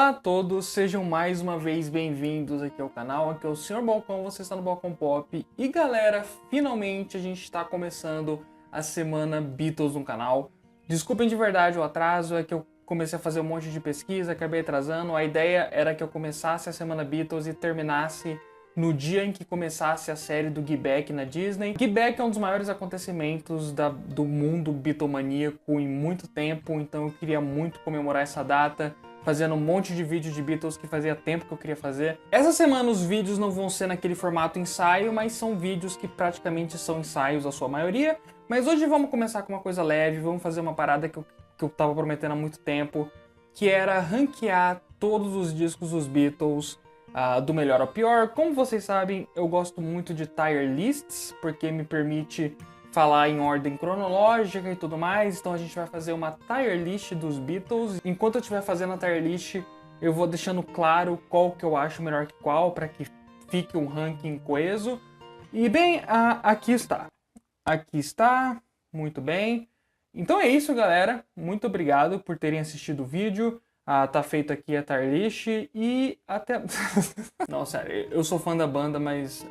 Olá a todos, sejam mais uma vez bem-vindos aqui ao canal, aqui é o Sr. Balcão, você está no Balcão Pop. E galera, finalmente a gente está começando a semana Beatles no canal. Desculpem de verdade o atraso, é que eu comecei a fazer um monte de pesquisa, acabei atrasando. A ideia era que eu começasse a semana Beatles e terminasse no dia em que começasse a série do Get Back na Disney. Get Back é um dos maiores acontecimentos do mundo bitomaníaco em muito tempo, então eu queria muito comemorar essa data, fazendo um monte de vídeo de Beatles que fazia tempo que eu queria fazer. Essa semana os vídeos não vão ser naquele formato ensaio, mas são vídeos que praticamente são ensaios a sua maioria. Mas hoje vamos começar com uma coisa leve, vamos fazer uma parada que eu tava prometendo há muito tempo, que era ranquear todos os discos dos Beatles, do melhor ao pior. Como vocês sabem, eu gosto muito de tier lists, porque me permite falar em ordem cronológica e tudo mais, então a gente vai fazer uma tier list dos Beatles. Enquanto eu estiver fazendo a tier list, eu vou deixando claro qual que eu acho melhor que qual, para que fique um ranking coeso. E bem, aqui está. Aqui está, muito bem. Então é isso, galera. Muito obrigado por terem assistido o vídeo. Tá feito aqui a tier list e até... Não, sério, eu sou fã da banda, mas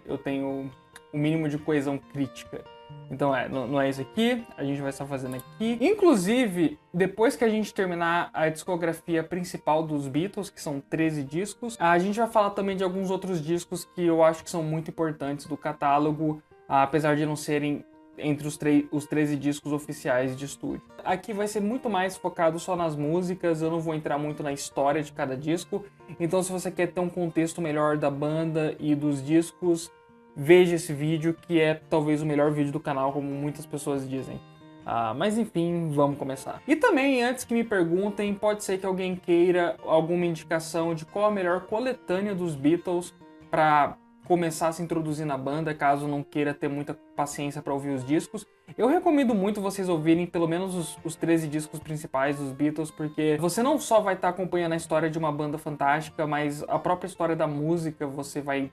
eu tenho o mínimo de coesão crítica. Então não é isso aqui, a gente vai estar fazendo aqui. Inclusive, depois que a gente terminar a discografia principal dos Beatles, que são 13 discos, a gente vai falar também de alguns outros discos que eu acho que são muito importantes do catálogo, apesar de não serem entre os 13 discos oficiais de estúdio. Aqui vai ser muito mais focado só nas músicas, eu não vou entrar muito na história de cada disco. Então se você quer ter um contexto melhor da banda e dos discos, veja esse vídeo, que é talvez o melhor vídeo do canal, como muitas pessoas dizem. Mas enfim, vamos começar. E também, antes que me perguntem, pode ser que alguém queira alguma indicação de qual a melhor coletânea dos Beatles para começar a se introduzir na banda, caso não queira ter muita paciência para ouvir os discos. Eu recomendo muito vocês ouvirem pelo menos os 13 discos principais dos Beatles, porque você não só vai estar acompanhando a história de uma banda fantástica, mas a própria história da música você vai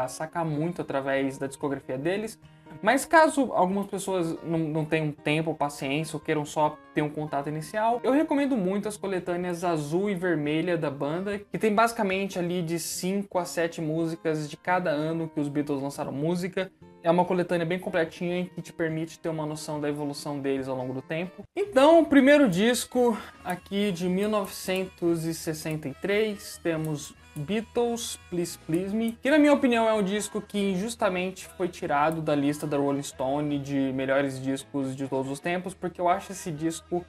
sacar muito através da discografia deles. Mas caso algumas pessoas não tenham tempo ou paciência ou queiram só ter um contato inicial, eu recomendo muito as coletâneas azul e vermelha da banda, que tem basicamente ali de 5 a 7 músicas de cada ano que os Beatles lançaram música. É uma coletânea bem completinha que te permite ter uma noção da evolução deles ao longo do tempo. Então, o primeiro disco aqui de 1963, temos Beatles, Please Please Me, que na minha opinião é um disco que injustamente foi tirado da lista da Rolling Stone de melhores discos de todos os tempos, porque eu acho esse disco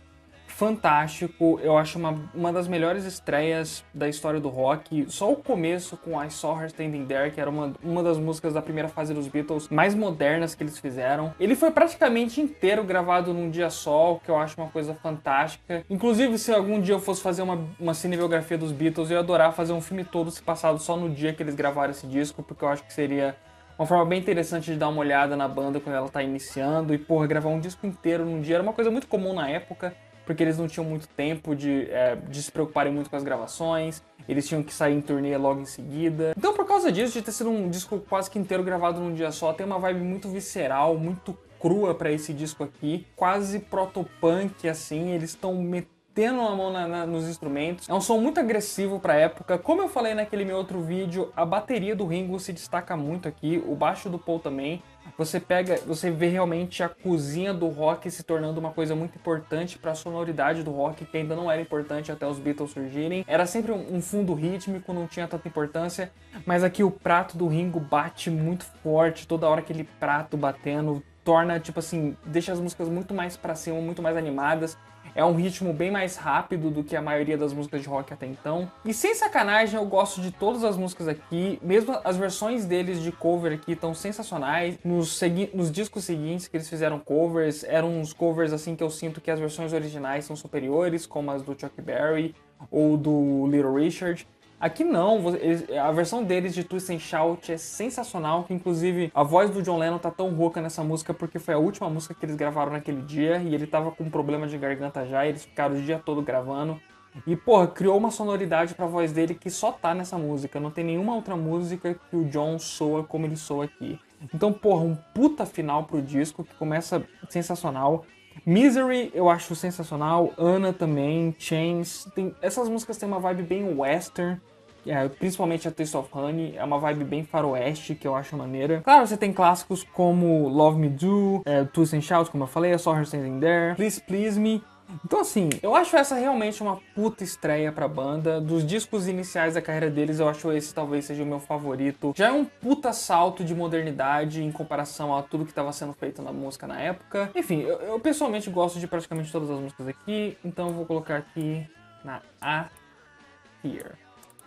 fantástico, eu acho uma das melhores estreias da história do rock. Só o começo com I Saw Her Standing There, que era uma das músicas da primeira fase dos Beatles mais modernas que eles fizeram. Ele foi praticamente inteiro gravado num dia só, o que eu acho uma coisa fantástica. Inclusive, se algum dia eu fosse fazer uma cinebiografia dos Beatles, eu ia adorar fazer um filme todo se passado só no dia que eles gravaram esse disco, porque eu acho que seria uma forma bem interessante de dar uma olhada na banda quando ela tá iniciando. E, porra, gravar um disco inteiro num dia era uma coisa muito comum na época, porque eles não tinham muito tempo de se preocuparem muito com as gravações, eles tinham que sair em turnê logo em seguida. Então, por causa disso, de ter sido um disco quase que inteiro gravado num dia só, tem uma vibe muito visceral, muito crua pra esse disco aqui, quase protopunk, assim, eles estão metendo a mão nos instrumentos. É um som muito agressivo pra época. Como eu falei naquele meu outro vídeo, a bateria do Ringo se destaca muito aqui, o baixo do Paul também. Você vê realmente a cozinha do rock se tornando uma coisa muito importante para a sonoridade do rock, que ainda não era importante até os Beatles surgirem. Era sempre um fundo rítmico, não tinha tanta importância, mas aqui o prato do Ringo bate muito forte, toda hora aquele prato batendo, torna, tipo assim, deixa as músicas muito mais pra cima, muito mais animadas. É um ritmo bem mais rápido do que a maioria das músicas de rock até então. E sem sacanagem, eu gosto de todas as músicas aqui. Mesmo as versões deles de cover aqui estão sensacionais. Nos discos seguintes que eles fizeram covers, eram uns covers assim que eu sinto que as versões originais são superiores, como as do Chuck Berry ou do Little Richard. Aqui não, a versão deles de Twist and Shout é sensacional, que inclusive a voz do John Lennon tá tão rouca nessa música porque foi a última música que eles gravaram naquele dia e ele tava com um problema de garganta já, e eles ficaram o dia todo gravando. E, porra, criou uma sonoridade pra voz dele que só tá nessa música, não tem nenhuma outra música que o John soa como ele soa aqui. Então, porra, um puta final pro disco que começa sensacional. Misery eu acho sensacional, Anna também, Chains, essas músicas têm uma vibe bem western, principalmente a Taste of Honey, é uma vibe bem faroeste que eu acho maneira. Claro, você tem clássicos como Love Me Do, Twist and Shout, como eu falei, I Saw Her Standing There, Please Please Me. Então assim, eu acho essa realmente uma puta estreia pra banda. Dos discos iniciais da carreira deles, eu acho esse talvez seja o meu favorito. Já é um puta salto de modernidade em comparação a tudo que estava sendo feito na música na época. Enfim, eu pessoalmente gosto de praticamente todas as músicas aqui, então eu vou colocar aqui na A tier,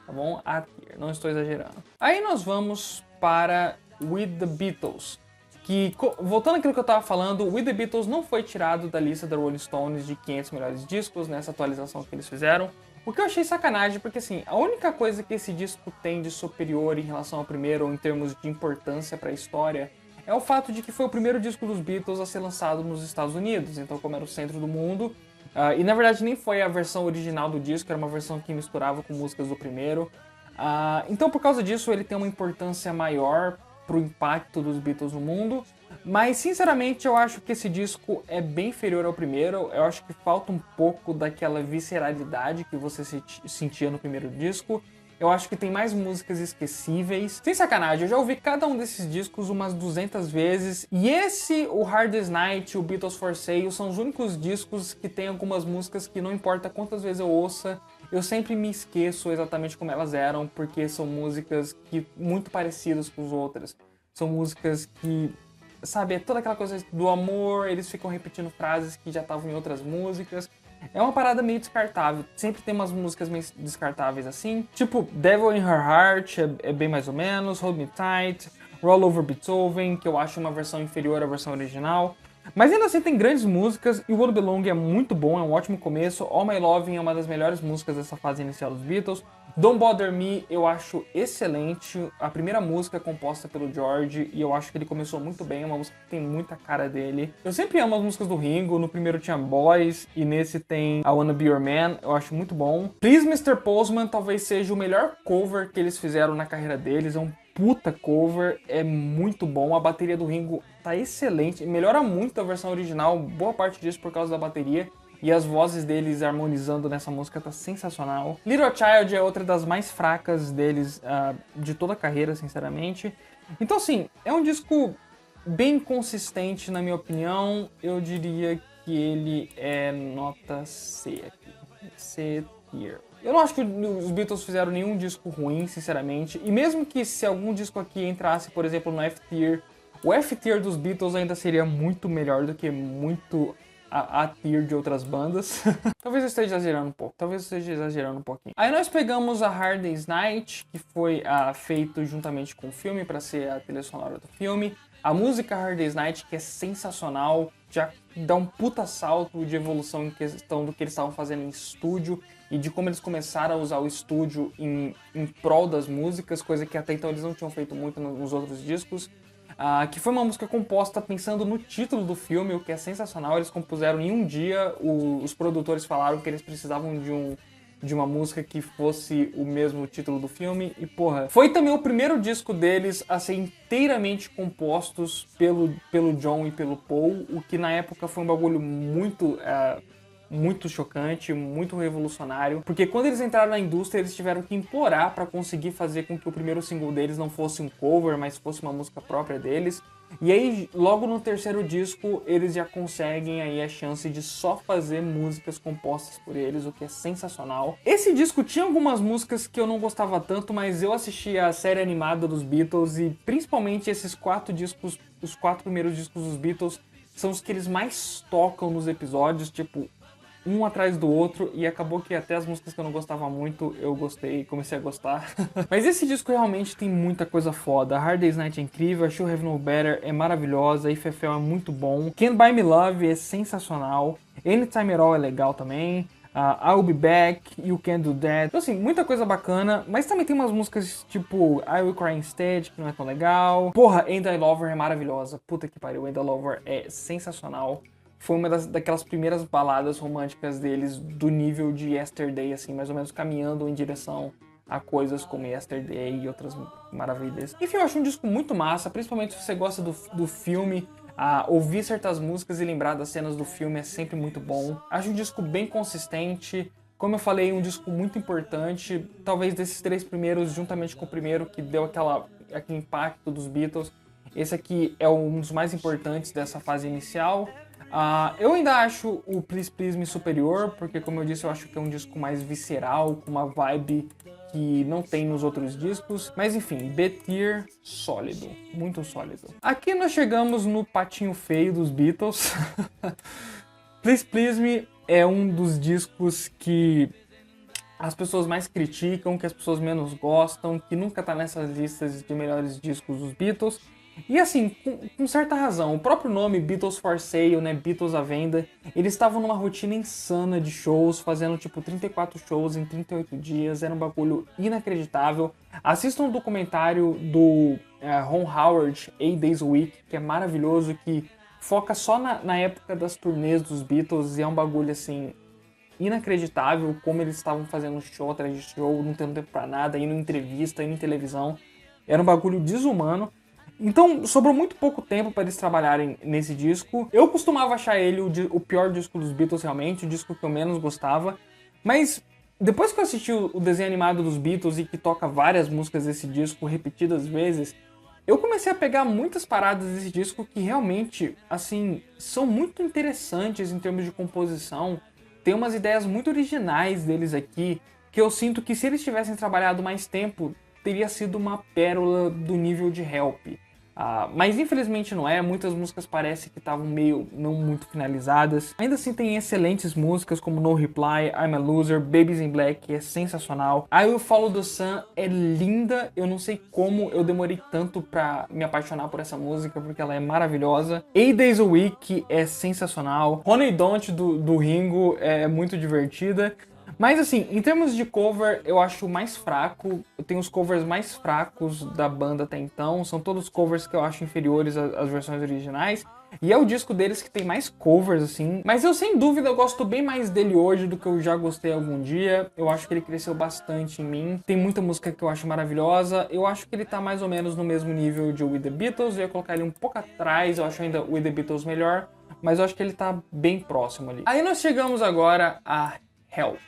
tá bom? A tier, não estou exagerando. Aí nós vamos para With the Beatles. Que, voltando àquilo que eu tava falando, With the Beatles não foi tirado da lista da Rolling Stones de 500 melhores discos nessa atualização que eles fizeram, o que eu achei sacanagem, porque assim, a única coisa que esse disco tem de superior em relação ao primeiro, ou em termos de importância para a história, é o fato de que foi o primeiro disco dos Beatles a ser lançado nos Estados Unidos, então como era o centro do mundo, e na verdade nem foi a versão original do disco, era uma versão que misturava com músicas do primeiro, então por causa disso ele tem uma importância maior pro impacto dos Beatles no mundo, mas sinceramente eu acho que esse disco é bem inferior ao primeiro, eu acho que falta um pouco daquela visceralidade que você sentia no primeiro disco, eu acho que tem mais músicas esquecíveis. Sem sacanagem, eu já ouvi cada um desses discos umas 200 vezes, e esse, o Hardest Night, o Beatles for Sale, são os únicos discos que tem algumas músicas que não importa quantas vezes eu ouça, eu sempre me esqueço exatamente como elas eram, porque são músicas que muito parecidas com as outras. São músicas que, sabe, é toda aquela coisa do amor, eles ficam repetindo frases que já estavam em outras músicas. É uma parada meio descartável. Sempre tem umas músicas meio descartáveis assim. Tipo, Devil in Her Heart é bem mais ou menos, Hold Me Tight, Roll Over Beethoven, que eu acho uma versão inferior à versão original. Mas ainda assim tem grandes músicas, e Won't Belong é muito bom, é um ótimo começo. All My Loving é uma das melhores músicas dessa fase inicial dos Beatles. Don't Bother Me eu acho excelente, a primeira música é composta pelo George, e eu acho que ele começou muito bem, é uma música que tem muita cara dele. Eu sempre amo as músicas do Ringo, no primeiro tinha Boys, e nesse tem I Wanna Be Your Man, eu acho muito bom. Please Mr. Postman talvez seja o melhor cover que eles fizeram na carreira deles, é um puta cover, é muito bom, a bateria do Ringo tá excelente, melhora muito a versão original, boa parte disso por causa da bateria, e as vozes deles harmonizando nessa música tá sensacional. Little Child é outra das mais fracas deles de toda a carreira, sinceramente. Então assim, é um disco bem consistente na minha opinião, eu diria que ele é nota C aqui, C tier. Eu não acho que os Beatles fizeram nenhum disco ruim, sinceramente. E mesmo que se algum disco aqui entrasse, por exemplo, no F-Tier, o F-Tier dos Beatles ainda seria muito melhor do que muito a A-Tier de outras bandas. Talvez eu esteja exagerando um pouco, talvez eu esteja exagerando um pouquinho. Aí nós pegamos a Hard Day's Night, que foi feito juntamente com o filme, para ser a trilha sonora do filme. A música Hard Day's Night, que é sensacional, já dá um puta salto de evolução em questão do que eles estavam fazendo em estúdio e de como eles começaram a usar o estúdio em prol das músicas, coisa que até então eles não tinham feito muito nos outros discos. Que foi uma música composta pensando no título do filme, o que é sensacional. Eles compuseram em um dia, os produtores falaram que eles precisavam de uma música que fosse o mesmo título do filme, e porra, foi também o primeiro disco deles a ser inteiramente compostos pelo John e pelo Paul, o que na época foi um bagulho muito chocante, muito revolucionário, porque quando eles entraram na indústria, eles tiveram que implorar para conseguir fazer com que o primeiro single deles não fosse um cover, mas fosse uma música própria deles. E aí, logo no terceiro disco, eles já conseguem aí a chance de só fazer músicas compostas por eles, o que é sensacional. Esse disco tinha algumas músicas que eu não gostava tanto, mas eu assisti a série animada dos Beatles e principalmente esses 4 discos, os 4 primeiros discos dos Beatles, são os que eles mais tocam nos episódios, tipo, um atrás do outro, e acabou que até as músicas que eu não gostava muito, eu gostei e comecei a gostar. Mas esse disco realmente tem muita coisa foda. A Hard Day's Night é incrível, a Should Have Known Better é maravilhosa, If I Fell é muito bom, Can't Buy Me Love é sensacional, Anytime At All é legal também, I'll Be Back, You Can Do That. Então assim, muita coisa bacana, mas também tem umas músicas tipo I Will Cry Instead, que não é tão legal. Porra, And I Love Her é maravilhosa, puta que pariu, And I Love Her é sensacional. Foi uma daquelas primeiras baladas românticas deles do nível de Yesterday, assim, mais ou menos caminhando em direção a coisas como Yesterday e outras maravilhas. Enfim, eu acho um disco muito massa, principalmente se você gosta do filme. Ouvir certas músicas e lembrar das cenas do filme é sempre muito bom. Acho um disco bem consistente. Como eu falei, um disco muito importante. Talvez desses 3 primeiros, juntamente com o primeiro, que deu aquele impacto dos Beatles. Esse aqui é um dos mais importantes dessa fase inicial. Eu ainda acho o Please Please Me superior, porque como eu disse, eu acho que é um disco mais visceral, com uma vibe que não tem nos outros discos. Mas enfim, B-Tier, sólido, muito sólido. Aqui nós chegamos no patinho feio dos Beatles. Please Please Me é um dos discos que as pessoas mais criticam, que as pessoas menos gostam, que nunca tá nessas listas de melhores discos dos Beatles. E assim, com certa razão, o próprio nome Beatles for Sale, né, Beatles à venda, eles estavam numa rotina insana de shows, fazendo tipo 34 shows em 38 dias, era um bagulho inacreditável. Assistam um documentário do Ron Howard, 8 Days a Week, que é maravilhoso, que foca só na época das turnês dos Beatles, e é um bagulho assim inacreditável como eles estavam fazendo show atrás de show, não tendo tempo pra nada, indo em entrevista, indo em televisão, era um bagulho desumano. Então, sobrou muito pouco tempo para eles trabalharem nesse disco. Eu costumava achar ele o pior disco dos Beatles, realmente, o disco que eu menos gostava. Mas, depois que eu assisti o desenho animado dos Beatles e que toca várias músicas desse disco repetidas vezes, eu comecei a pegar muitas paradas desse disco que realmente, assim, são muito interessantes em termos de composição. Tem umas ideias muito originais deles aqui, que eu sinto que se eles tivessem trabalhado mais tempo, teria sido uma pérola do nível de Help. Mas infelizmente não é, muitas músicas parecem que estavam meio não muito finalizadas. Ainda assim tem excelentes músicas como No Reply, I'm a Loser, Babies in Black, que é sensacional. I Will Follow the Sun é linda, eu não sei como eu demorei tanto pra me apaixonar por essa música, porque ela é maravilhosa. 8 Days a Week é sensacional. Honey Don't do Ringo é muito divertida. Mas assim, em termos de cover, eu acho mais fraco. Eu tenho os covers mais fracos da banda até então. São todos covers que eu acho inferiores às versões originais. E é o disco deles que tem mais covers, assim. Mas eu, sem dúvida, eu gosto bem mais dele hoje do que eu já gostei algum dia. Eu acho que ele cresceu bastante em mim. Tem muita música que eu acho maravilhosa. Eu acho que ele tá mais ou menos no mesmo nível de With The Beatles. Eu ia colocar ele um pouco atrás. Eu acho ainda With The Beatles melhor. Mas eu acho que ele tá bem próximo ali. Aí nós chegamos agora a Help.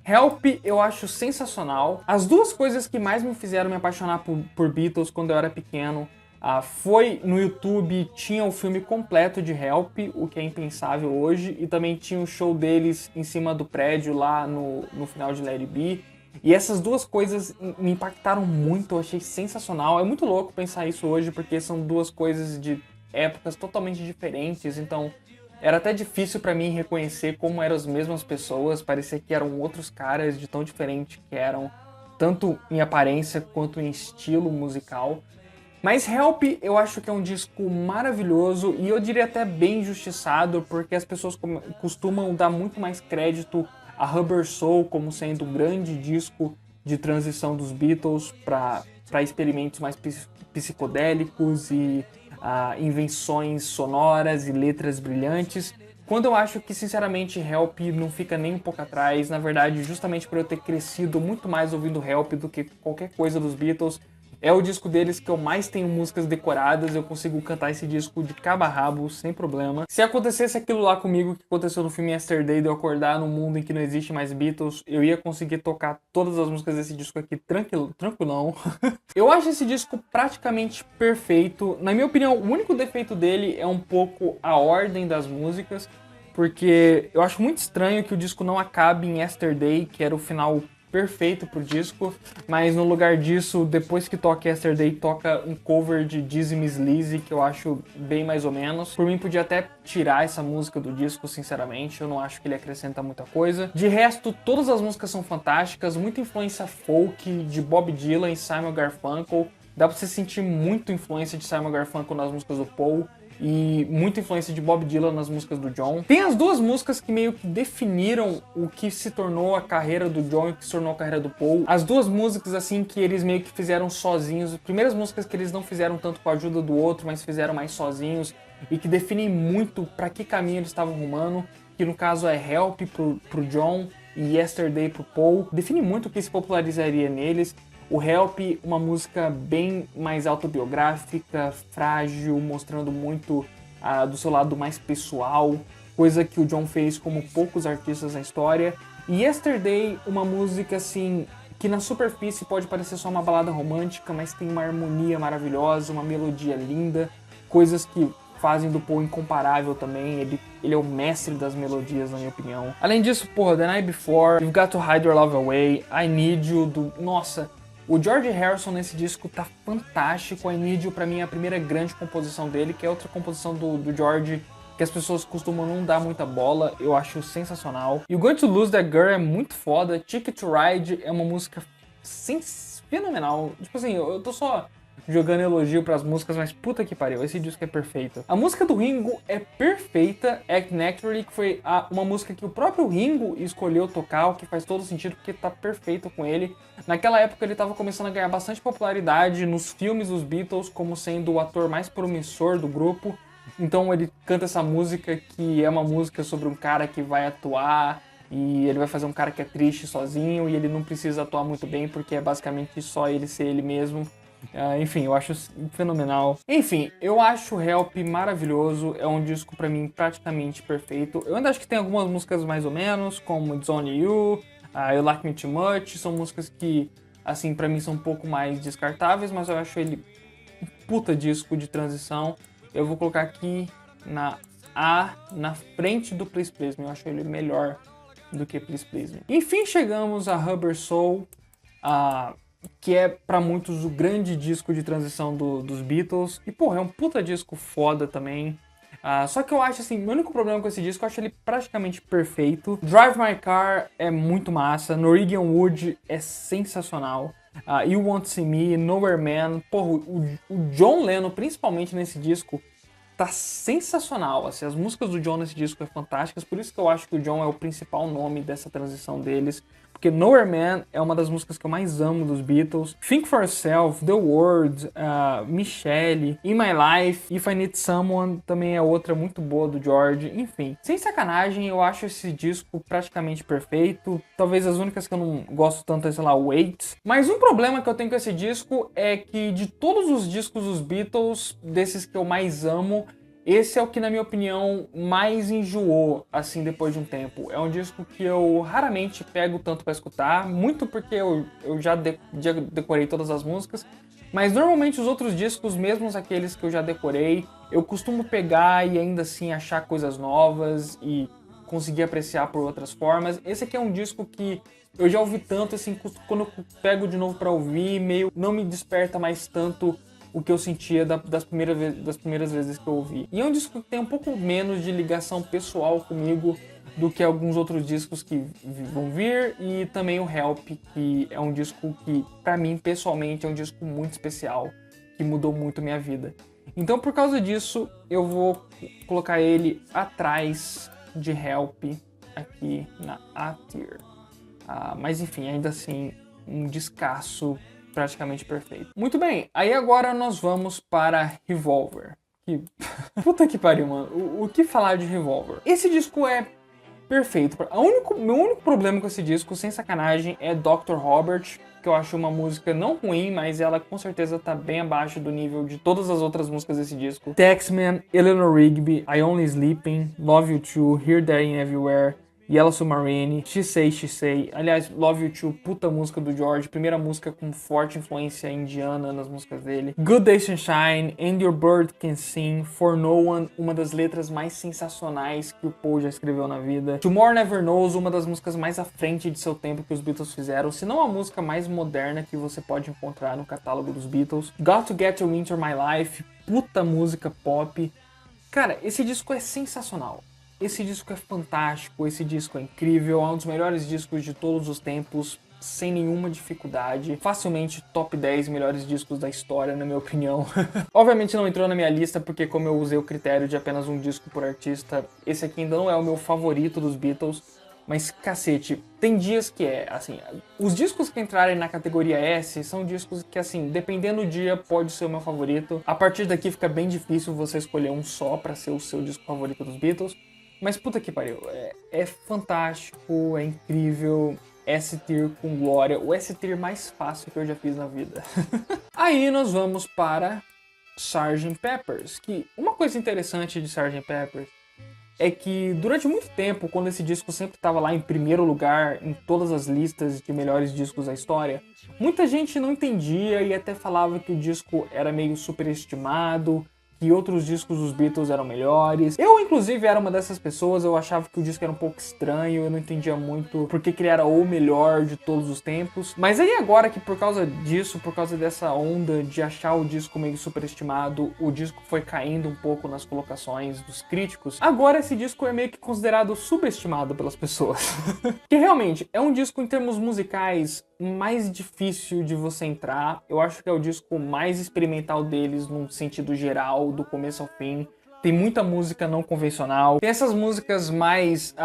Help eu acho sensacional. As duas coisas que mais me fizeram me apaixonar por Beatles quando eu era pequeno foi no YouTube, tinha o filme completo de Help, o que é impensável hoje, e também tinha o show deles em cima do prédio lá no final de Let It Be. E essas duas coisas me impactaram muito, eu achei sensacional. É muito louco pensar isso hoje, porque são duas coisas de épocas totalmente diferentes, então era até difícil pra mim reconhecer como eram as mesmas pessoas, parecia que eram outros caras de tão diferente que eram, tanto em aparência quanto em estilo musical. Mas Help eu acho que é um disco maravilhoso e eu diria até bem injustiçado, porque as pessoas costumam dar muito mais crédito a Rubber Soul como sendo um grande disco de transição dos Beatles para experimentos mais psicodélicos e invenções sonoras e letras brilhantes, quando eu acho que, sinceramente, Help não fica nem um pouco atrás. Na verdade, justamente por eu ter crescido muito mais ouvindo Help do que qualquer coisa dos Beatles, é o disco deles que eu mais tenho músicas decoradas, eu consigo cantar esse disco de cabo a rabo, sem problema. Se acontecesse aquilo lá comigo que aconteceu no filme Yesterday, de eu acordar num mundo em que não existe mais Beatles, eu ia conseguir tocar todas as músicas desse disco aqui tranquilão. Eu acho esse disco praticamente perfeito. Na minha opinião, o único defeito dele é um pouco a ordem das músicas, porque eu acho muito estranho que o disco não acabe em Yesterday, que era o final perfeito pro disco, mas no lugar disso, depois que toca Yesterday, toca um cover de Dizzy Miss Lizzy, que eu acho bem mais ou menos. Por mim, podia até tirar essa música do disco, sinceramente, eu não acho que ele acrescenta muita coisa. De resto, todas as músicas são fantásticas, muita influência folk de Bob Dylan e Simon Garfunkel. Dá pra você sentir muita influência de Simon Garfunkel nas músicas do Paul e muita influência de Bob Dylan nas músicas do John. Tem as duas músicas que meio que definiram o que se tornou a carreira do John e o que se tornou a carreira do Paul. As duas músicas, assim, que eles meio que fizeram sozinhos. As primeiras músicas que eles não fizeram tanto com a ajuda do outro, mas fizeram mais sozinhos e que definem muito pra que caminho eles estavam rumando, que no caso é Help pro John e Yesterday pro Paul. Define muito o que se popularizaria neles. O Help, uma música bem mais autobiográfica, frágil, mostrando muito do seu lado mais pessoal, coisa que o John fez como poucos artistas na história. E Yesterday, uma música assim, que na superfície pode parecer só uma balada romântica, mas tem uma harmonia maravilhosa, uma melodia linda, coisas que fazem do Paul incomparável também. Ele é o mestre das melodias, na minha opinião. Além disso, porra, The Night Before, You've Got to Hide Your Love Away, I Need You, Nossa, o George Harrison nesse disco tá fantástico. I Need You, pra mim, é a primeira grande composição dele, que é outra composição do George que as pessoas costumam não dar muita bola, eu acho sensacional. E o Going to Lose That Girl é muito foda. Ticket to Ride é uma música fenomenal. Tipo assim, eu tô só jogando elogio pras músicas, mas puta que pariu, esse disco é perfeito. A música do Ringo é perfeita, Act Naturally, que foi uma música que o próprio Ringo escolheu tocar, o que faz todo sentido porque tá perfeito com ele. Naquela época ele tava começando a ganhar bastante popularidade nos filmes dos Beatles, como sendo o ator mais promissor do grupo. Então ele canta essa música que é uma música sobre um cara que vai atuar e ele vai fazer um cara que é triste sozinho e ele não precisa atuar muito bem porque é basicamente só ele ser ele mesmo. Enfim, eu acho fenomenal. Enfim, eu acho Help maravilhoso, é um disco pra mim praticamente perfeito. Eu ainda acho que tem algumas músicas mais ou menos, como It's Only You, You Like Me Too Much, são músicas que, assim, pra mim são um pouco mais descartáveis, mas eu acho ele um puta disco de transição. Eu vou colocar aqui na frente do Please Please Me. Eu acho ele melhor do que Please Please Me. Enfim, chegamos a Rubber Soul, que é pra muitos o grande disco de transição dos Beatles. E, porra, é um puta disco foda também. Só que eu acho assim, o único problema com esse disco, eu acho ele praticamente perfeito. Drive My Car é muito massa. Norwegian Wood é sensacional. You Won't See Me, Nowhere Man. Porra, o John Lennon, principalmente nesse disco, tá sensacional. Assim, as músicas do John nesse disco são fantásticas, por isso que eu acho que o John é o principal nome dessa transição deles. Porque Nowhere Man é uma das músicas que eu mais amo dos Beatles. Think For Yourself, The World, Michelle, In My Life, If I Need Someone também é outra muito boa do George. Enfim, sem sacanagem, eu acho esse disco praticamente perfeito. Talvez as únicas que eu não gosto tanto é, sei lá, Wait. Mas um problema que eu tenho com esse disco é que de todos os discos dos Beatles, desses que eu mais amo, esse é o que, na minha opinião, mais enjoou, assim, depois de um tempo. É um disco que eu raramente pego tanto pra escutar, muito porque eu já decorei todas as músicas, mas normalmente os outros discos, mesmo aqueles que eu já decorei, eu costumo pegar e ainda assim achar coisas novas e conseguir apreciar por outras formas. Esse aqui é um disco que eu já ouvi tanto, assim, quando eu pego de novo pra ouvir, meio não me desperta mais tanto o que eu sentia das primeiras vezes que eu ouvi. E é um disco que tem um pouco menos de ligação pessoal comigo do que alguns outros discos que vão vir, e também o Help, que é um disco que, pra mim, pessoalmente, é um disco muito especial, que mudou muito minha vida. Então, por causa disso, eu vou colocar ele atrás de Help, aqui na A tier. Mas enfim, ainda assim, um descasso praticamente perfeito. Muito bem, aí agora nós vamos para Revolver. Puta que pariu, mano. O que falar de Revolver? Esse disco é perfeito. Meu único problema com esse disco, sem sacanagem, é Dr. Robert, que eu acho uma música não ruim, mas ela com certeza tá bem abaixo do nível de todas as outras músicas desse disco. Taxman, Eleanor Rigby, I Only Sleeping, Love You Too, Here, There and Everywhere, Yellow Submarine, She Say. Aliás, Love You Too, puta música do George. Primeira música com forte influência indiana nas músicas dele. Good Day Sunshine, And Your Bird Can Sing, For No One, uma das letras mais sensacionais que o Paul já escreveu na vida. Tomorrow Never Knows, uma das músicas mais à frente de seu tempo que os Beatles fizeram, se não a música mais moderna que você pode encontrar no catálogo dos Beatles. Got to Get You Into My Life, puta música pop. Cara, esse disco é sensacional. Esse disco é fantástico, esse disco é incrível, é um dos melhores discos de todos os tempos, sem nenhuma dificuldade. Facilmente top 10 melhores discos da história, na minha opinião. Obviamente não entrou na minha lista, porque como eu usei o critério de apenas um disco por artista, esse aqui ainda não é o meu favorito dos Beatles, mas cacete, tem dias que é, assim, os discos que entrarem na categoria S são discos que, assim, dependendo do dia, pode ser o meu favorito. A partir daqui fica bem difícil você escolher um só pra ser o seu disco favorito dos Beatles. Mas puta que pariu, é fantástico, é incrível, S-Tier com glória, o S-Tier mais fácil que eu já fiz na vida. Aí nós vamos para Sgt. Pepper's, que uma coisa interessante de Sgt. Pepper's é que durante muito tempo, quando esse disco sempre estava lá em primeiro lugar em todas as listas de melhores discos da história, muita gente não entendia e até falava que o disco era meio superestimado, que outros discos dos Beatles eram melhores. Eu, inclusive, era uma dessas pessoas, eu achava que o disco era um pouco estranho, eu não entendia muito porque que ele era o melhor de todos os tempos. Mas aí agora que por causa disso, por causa dessa onda de achar o disco meio superestimado, o disco foi caindo um pouco nas colocações dos críticos, agora esse disco é meio que considerado subestimado pelas pessoas. Que realmente é um disco em termos musicais mais difícil de você entrar. Eu acho que é o disco mais experimental deles num sentido geral, do começo ao fim. Tem muita música não convencional. Tem essas músicas mais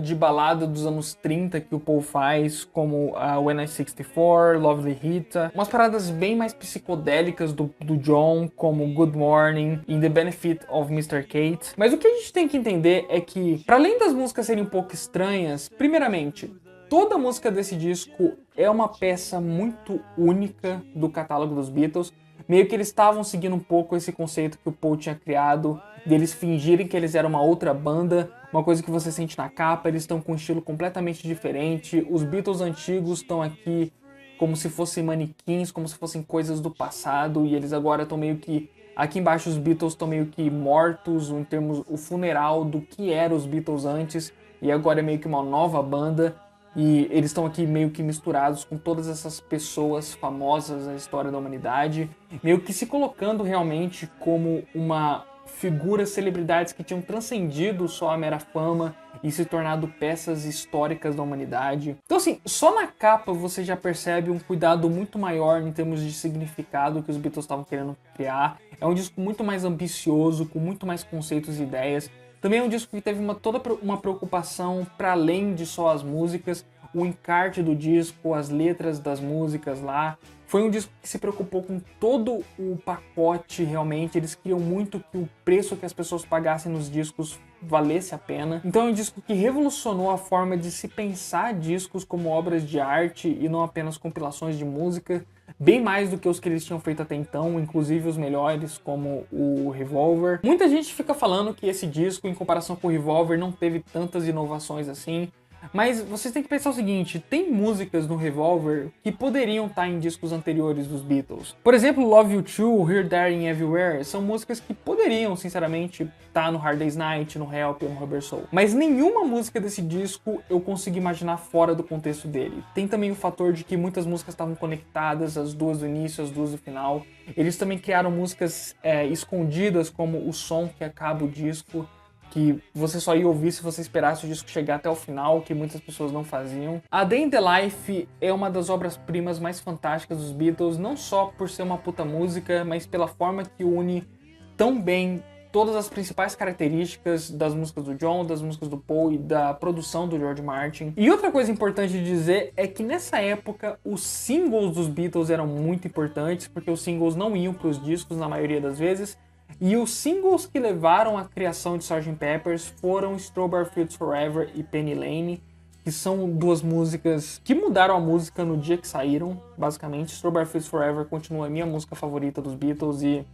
de balada dos anos 30 que o Paul faz, como When I 64, Lovely Rita. Umas paradas bem mais psicodélicas do John, como Good Morning, In the Benefit of Mr. Kate. Mas o que a gente tem que entender é que, para além das músicas serem um pouco estranhas, primeiramente, toda música desse disco é uma peça muito única do catálogo dos Beatles. Meio que eles estavam seguindo um pouco esse conceito que o Paul tinha criado, deles fingirem que eles eram uma outra banda, uma coisa que você sente na capa, eles estão com um estilo completamente diferente. Os Beatles antigos estão aqui como se fossem manequins, como se fossem coisas do passado, e eles agora estão meio que... Aqui embaixo os Beatles estão meio que mortos, em termos o funeral do que eram os Beatles antes, e agora é meio que uma nova banda. E eles estão aqui meio que misturados com todas essas pessoas famosas da história da humanidade, meio que se colocando realmente como uma figura, celebridades que tinham transcendido só a mera fama e se tornado peças históricas da humanidade. Então assim, só na capa você já percebe um cuidado muito maior em termos de significado que os Beatles estavam querendo criar. É um disco muito mais ambicioso, com muito mais conceitos e ideias. Também é um disco que teve toda uma preocupação para além de só as músicas, o encarte do disco, as letras das músicas lá. Foi um disco que se preocupou com todo o pacote realmente, eles queriam muito que o preço que as pessoas pagassem nos discos valesse a pena. Então é um disco que revolucionou a forma de se pensar discos como obras de arte e não apenas compilações de música, bem mais do que os que eles tinham feito até então, inclusive os melhores, como o Revolver. Muita gente fica falando que esse disco, em comparação com o Revolver, não teve tantas inovações assim, mas vocês têm que pensar o seguinte, tem músicas no Revolver que poderiam estar em discos anteriores dos Beatles. Por exemplo, Love You Too, Here, There and Everywhere são músicas que poderiam, sinceramente, estar no Hard Day's Night, no Help ou no Rubber Soul. Mas nenhuma música desse disco eu consigo imaginar fora do contexto dele. Tem também o fator de que muitas músicas estavam conectadas, as duas do início, as duas do final. Eles também criaram músicas escondidas, como o som que acaba o disco, que você só ia ouvir se você esperasse o disco chegar até o final, que muitas pessoas não faziam. A Day in the Life é uma das obras-primas mais fantásticas dos Beatles, não só por ser uma puta música, mas pela forma que une tão bem todas as principais características das músicas do John, das músicas do Paul e da produção do George Martin. E outra coisa importante de dizer é que nessa época os singles dos Beatles eram muito importantes, porque os singles não iam para os discos na maioria das vezes, e os singles que levaram à criação de Sgt. Pepper's foram Strawberry Fields Forever e Penny Lane, que são duas músicas que mudaram a música no dia que saíram, basicamente. Strawberry Fields Forever continua a minha música favorita dos Beatles e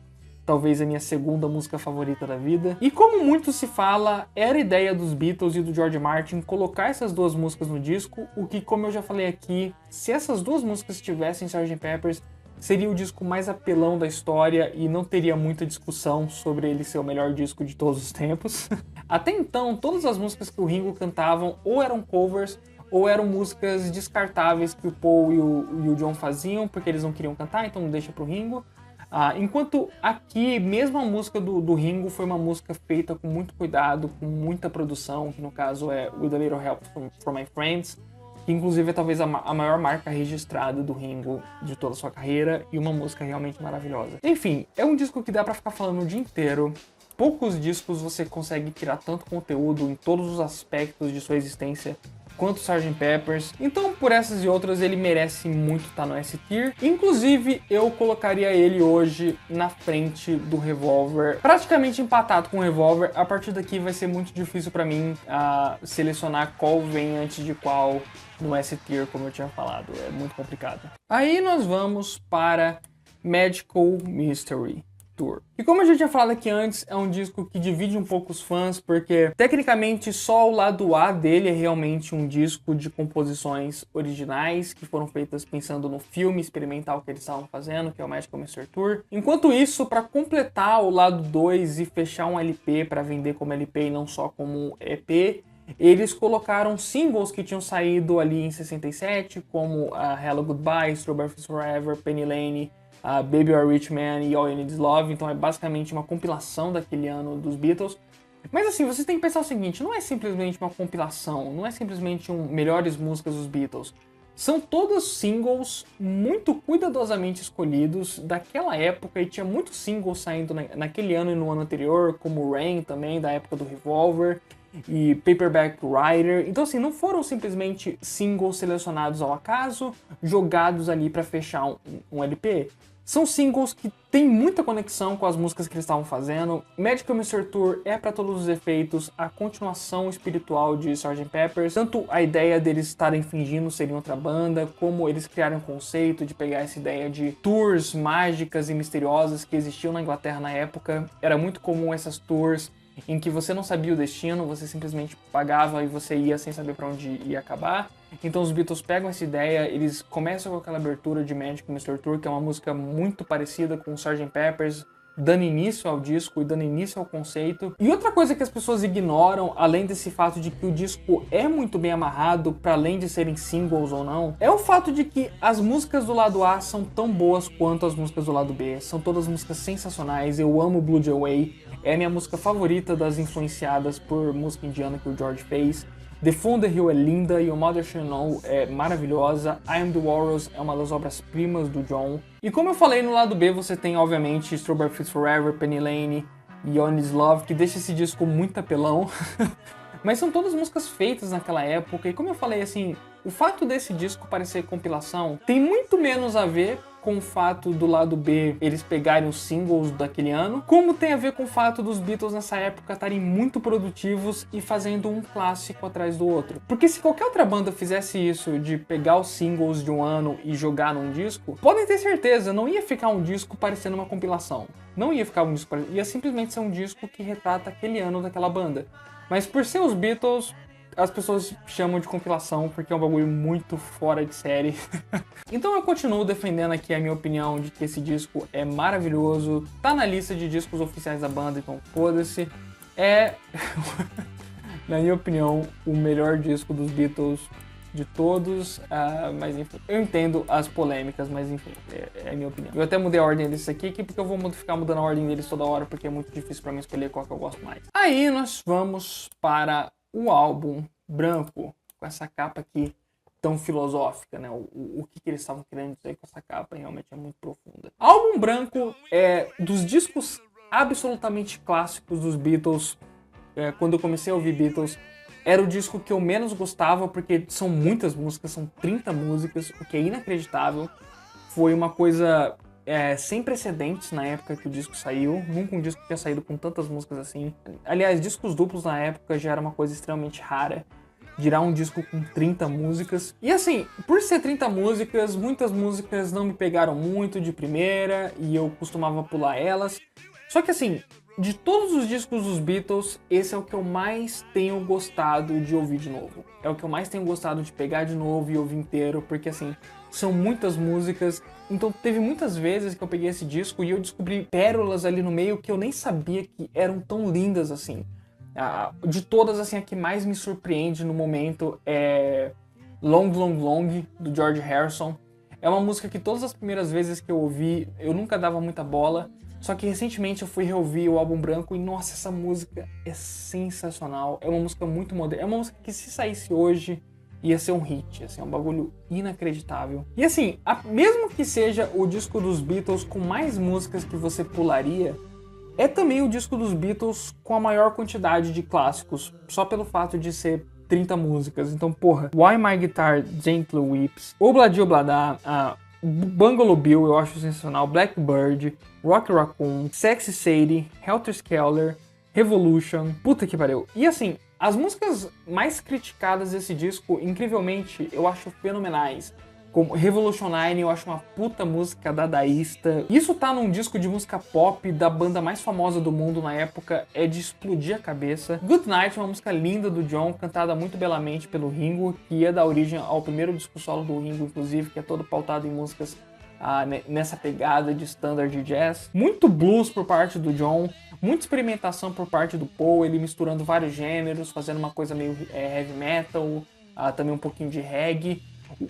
talvez a minha segunda música favorita da vida. E como muito se fala, era ideia dos Beatles e do George Martin colocar essas duas músicas no disco, o que, como eu já falei aqui, se essas duas músicas tivessem Sgt. Pepper's, seria o disco mais apelão da história e não teria muita discussão sobre ele ser o melhor disco de todos os tempos. Até então, todas as músicas que o Ringo cantavam ou eram covers ou eram músicas descartáveis que o Paul e o John faziam porque eles não queriam cantar, então não deixa pro Ringo. Enquanto aqui, mesmo a música do Ringo foi uma música feita com muito cuidado, com muita produção, que no caso é With a Little Help from My Friends, que inclusive é talvez a maior marca registrada do Ringo de toda a sua carreira e uma música realmente maravilhosa. Enfim, é um disco que dá pra ficar falando o dia inteiro. Poucos discos você consegue tirar tanto conteúdo em todos os aspectos de sua existência quanto Sgt. Pepper's. Então, por essas e outras, ele merece muito estar no S-Tier. Inclusive, eu colocaria ele hoje na frente do Revolver, praticamente empatado com o Revolver. A partir daqui vai ser muito difícil para mim selecionar qual vem antes de qual no S-Tier, como eu tinha falado, é muito complicado. Aí nós vamos para Magical Mystery Tour. E como eu já tinha falado aqui antes, é um disco que divide um pouco os fãs, porque tecnicamente só o lado A dele é realmente um disco de composições originais, que foram feitas pensando no filme experimental que eles estavam fazendo, que é o Magical Mystery Tour. Enquanto isso, para completar o lado 2 e fechar um LP para vender como LP e não só como EP, eles colocaram singles que tinham saído ali em 67, como Hello Goodbye, Strawberry Fields Forever, Penny Lane, Baby You're a Rich Man e All You Need Is Love. Então é basicamente uma compilação daquele ano dos Beatles. Mas assim, vocês têm que pensar o seguinte, não é simplesmente uma compilação, não é simplesmente melhores músicas dos Beatles. São todos singles muito cuidadosamente escolhidos daquela época, e tinha muitos singles saindo naquele ano e no ano anterior, como Rain também, da época do Revolver, e Paperback Writer. Então assim, não foram simplesmente singles selecionados ao acaso, jogados ali para fechar um LP. São singles que têm muita conexão com as músicas que eles estavam fazendo. Magical Mystery Tour é, para todos os efeitos, a continuação espiritual de Sgt. Pepper's. Tanto a ideia deles estarem fingindo serem outra banda, como eles criaram um conceito de pegar essa ideia de tours mágicas e misteriosas que existiam na Inglaterra na época. Era muito comum essas tours em que você não sabia o destino, você simplesmente pagava e você ia sem saber para onde ia acabar. Então os Beatles pegam essa ideia, eles começam com aquela abertura de Magical Mystery Tour, que é uma música muito parecida com Sgt. Pepper's, dando início ao disco e dando início ao conceito. E outra coisa que as pessoas ignoram, além desse fato de que o disco é muito bem amarrado, para além de serem singles ou não, é o fato de que as músicas do lado A são tão boas quanto as músicas do lado B. São todas músicas sensacionais, eu amo Blue Jay Way, é a minha música favorita das influenciadas por música indiana que o George fez. The Fool on the Hill é linda e o Mother Should Know é maravilhosa. I Am the Walrus é uma das obras-primas do John. E como eu falei, no lado B você tem, obviamente, Strawberry Fields Forever, Penny Lane e All You Need Is Love, que deixa esse disco muito apelão. Mas são todas músicas feitas naquela época. E como eu falei, assim, o fato desse disco parecer compilação tem muito menos a ver com o fato do lado B eles pegarem os singles daquele ano, como tem a ver com o fato dos Beatles nessa época estarem muito produtivos e fazendo um clássico atrás do outro. Porque se qualquer outra banda fizesse isso, de pegar os singles de um ano e jogar num disco, podem ter certeza, não ia ficar um disco parecendo uma compilação. Não ia ficar um disco, ia simplesmente ser um disco que retrata aquele ano daquela banda. Mas por ser os Beatles, as pessoas chamam de compilação porque é um bagulho muito fora de série. Então eu continuo defendendo aqui a minha opinião de que esse disco é maravilhoso, tá na lista de discos oficiais da banda, então foda-se. É, na minha opinião, o melhor disco dos Beatles de todos, mas enfim, eu entendo as polêmicas, mas enfim, é a minha opinião. Eu até mudei a ordem desses aqui porque eu vou ficar mudando a ordem deles toda hora, porque é muito difícil pra mim escolher qual que eu gosto mais. Aí nós vamos para o álbum branco, com essa capa aqui tão filosófica, né? O que eles estavam querendo dizer com essa capa realmente é muito profunda. Álbum branco é dos discos absolutamente clássicos dos Beatles. Quando eu comecei a ouvir Beatles, era o disco que eu menos gostava, porque são muitas músicas, são 30 músicas, o que é inacreditável. Foi uma coisa sem precedentes na época que o disco saiu. Nunca um disco tinha saído com tantas músicas assim. Aliás, discos duplos na época já era uma coisa extremamente rara. Dirá um disco com 30 músicas. E assim, por ser 30 músicas, muitas músicas não me pegaram muito de primeira e eu costumava pular elas. Só que assim, de todos os discos dos Beatles, esse é o que eu mais tenho gostado de ouvir de novo. É o que eu mais tenho gostado de pegar de novo e ouvir inteiro, porque assim, são muitas músicas. Então teve muitas vezes que eu peguei esse disco e eu descobri pérolas ali no meio que eu nem sabia que eram tão lindas assim. De todas, assim, a que mais me surpreende no momento é Long, Long, Long, do George Harrison. É uma música que todas as primeiras vezes que eu ouvi, eu nunca dava muita bola. Só que recentemente eu fui reouvir o álbum branco e, nossa, essa música é sensacional. É uma música muito moderna. É uma música que, se saísse hoje, ia ser um hit. Assim, é um bagulho inacreditável. E assim, mesmo que seja o disco dos Beatles com mais músicas que você pularia, é também o disco dos Beatles com a maior quantidade de clássicos, só pelo fato de ser 30 músicas. Então, porra, Why My Guitar Gently Weeps, Obladi Oblada, Bungalow Bill, eu acho sensacional, Blackbird, Rock Raccoon, Sexy Sadie, Helter Skelter, Revolution, puta que pariu. E assim, As músicas mais criticadas desse disco, incrivelmente, eu acho fenomenais. Como Revolutionine, eu acho uma puta música dadaísta. Isso tá num disco de música pop da banda mais famosa do mundo na época, é de explodir a cabeça. Good Night é uma música linda do John, cantada muito belamente pelo Ringo, que ia dar origem ao primeiro disco solo do Ringo, inclusive, que é todo pautado em músicas nessa pegada de standard de jazz. Muito blues por parte do John, muita experimentação por parte do Paul, ele misturando vários gêneros, fazendo uma coisa meio heavy metal, também um pouquinho de reggae.